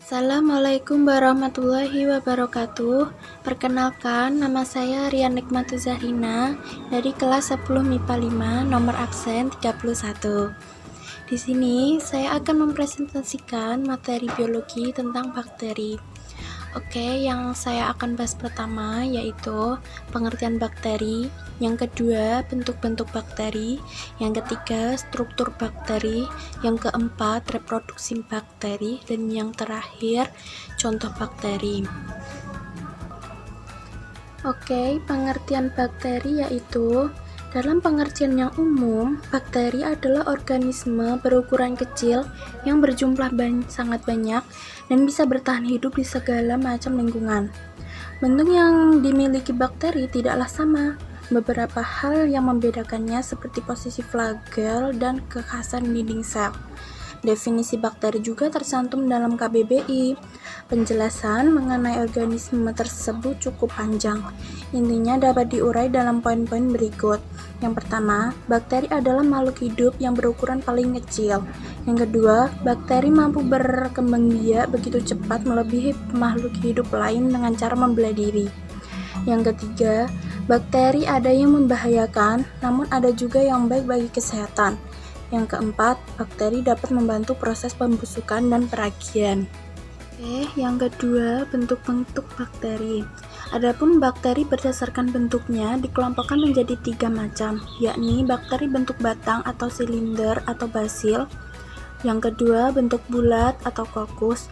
Assalamualaikum warahmatullahi wabarakatuh. Perkenalkan, nama saya Rian Nikmatu Zahrina dari kelas 10 MIPA 5 nomor absen 31. Di sini saya akan mempresentasikan materi biologi tentang bakteri. Oke, yang saya akan bahas pertama yaitu pengertian bakteri, yang kedua bentuk-bentuk bakteri, yang ketiga struktur bakteri, yang keempat reproduksi bakteri, dan yang terakhir contoh bakteri. Oke, pengertian bakteri yaitu dalam pengertian yang umum, bakteri adalah organisme berukuran kecil yang berjumlah sangat banyak dan bisa bertahan hidup di segala macam lingkungan. Bentuk yang dimiliki bakteri tidaklah sama. Beberapa hal yang membedakannya seperti posisi flagel dan kekhasan dinding sel. Definisi bakteri juga tercantum dalam KBBI. Penjelasan mengenai organisme tersebut cukup panjang. Intinya dapat diurai dalam poin-poin berikut. Yang pertama, bakteri adalah makhluk hidup yang berukuran paling kecil. Yang kedua, bakteri mampu berkembang biak begitu cepat melebihi makhluk hidup lain dengan cara membelah diri. Yang ketiga, bakteri ada yang membahayakan, namun ada juga yang baik bagi kesehatan. Yang keempat, bakteri dapat membantu proses pembusukan dan peragian. Yang kedua, bentuk-bentuk bakteri. Adapun bakteri berdasarkan bentuknya dikelompokkan menjadi 3 macam, yakni bakteri bentuk batang atau silinder atau basil, yang kedua bentuk bulat atau kokus,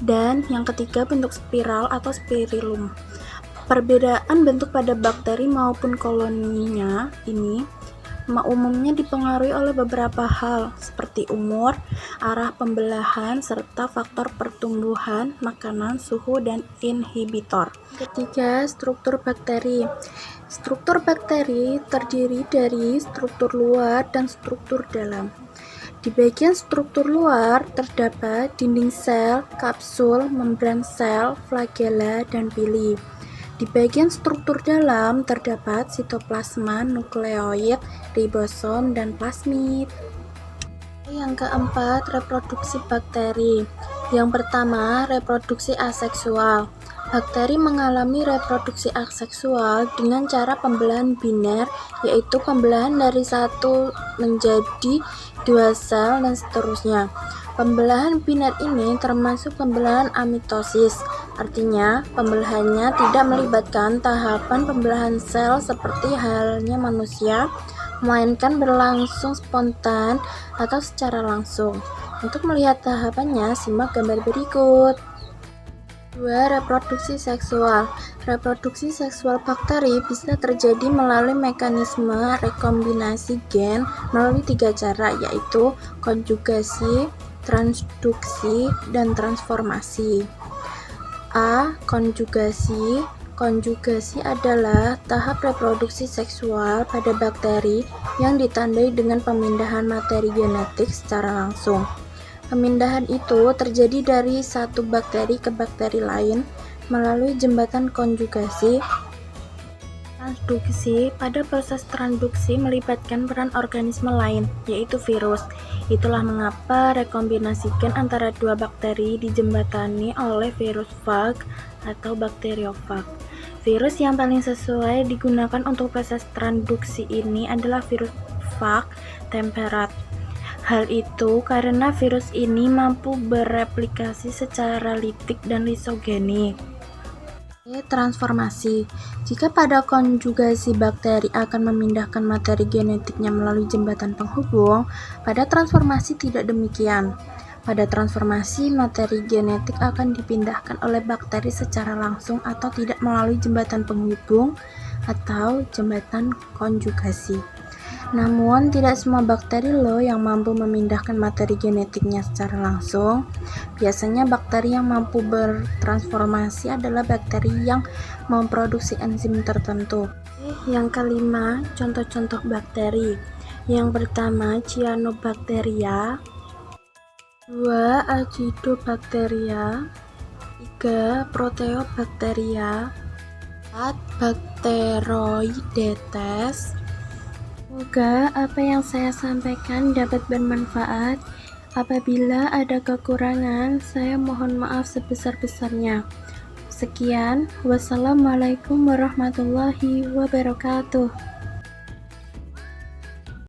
dan yang ketiga bentuk spiral atau spirillum. Perbedaan bentuk pada bakteri maupun koloninya ini umumnya dipengaruhi oleh beberapa hal seperti umur, arah pembelahan, serta faktor pertumbuhan, makanan, suhu, dan inhibitor. Ketiga, struktur bakteri. Struktur bakteri terdiri dari struktur luar dan struktur dalam. Di bagian struktur luar terdapat dinding sel, kapsul, membran sel, flagella, dan pili. Di bagian struktur dalam terdapat sitoplasma, nukleoid, ribosom, dan plasmid. Yang keempat, reproduksi bakteri. Yang pertama, reproduksi aseksual. Bakteri mengalami reproduksi aseksual dengan cara pembelahan biner, yaitu pembelahan dari 1 menjadi 2 sel dan seterusnya. Pembelahan biner ini termasuk pembelahan amitosis, artinya pembelahannya tidak melibatkan tahapan pembelahan sel seperti halnya manusia, melainkan berlangsung spontan atau secara langsung. Untuk melihat tahapannya, simak gambar berikut. 2. Reproduksi seksual. Reproduksi seksual bakteri bisa terjadi melalui mekanisme rekombinasi gen melalui 3 cara, yaitu konjugasi, transduksi, dan transformasi. A. Konjugasi. Konjugasi adalah tahap reproduksi seksual pada bakteri yang ditandai dengan pemindahan materi genetik secara langsung. Pemindahan itu terjadi dari satu bakteri ke bakteri lain melalui jembatan konjugasi. Transduksi. Pada proses transduksi melibatkan peran organisme lain, yaitu virus. Itulah mengapa rekombinasi gen antara 2 bakteri dijembatani oleh virus phage atau bakteriofag. Virus yang paling sesuai digunakan untuk proses transduksi ini adalah virus phage temperat. Hal itu karena virus ini mampu bereplikasi secara litik dan lisogenik. Transformasi. Jika pada konjugasi bakteri akan memindahkan materi genetiknya melalui jembatan penghubung, pada transformasi tidak demikian. Pada transformasi, materi genetik akan dipindahkan oleh bakteri secara langsung atau tidak melalui jembatan penghubung atau jembatan konjugasi. Namun, tidak semua bakteri yang mampu memindahkan materi genetiknya secara langsung. Biasanya bakteri yang mampu bertransformasi adalah bakteri yang memproduksi enzim tertentu. Yang kelima, contoh-contoh bakteri. Yang pertama, Cyanobacteria. 2. Acidobacteria. 3. Proteobacteria. 4. Bacteroidetes. Semoga apa yang saya sampaikan dapat bermanfaat. Apabila ada kekurangan, saya mohon maaf sebesar-besarnya. Sekian, wassalamualaikum warahmatullahi wabarakatuh.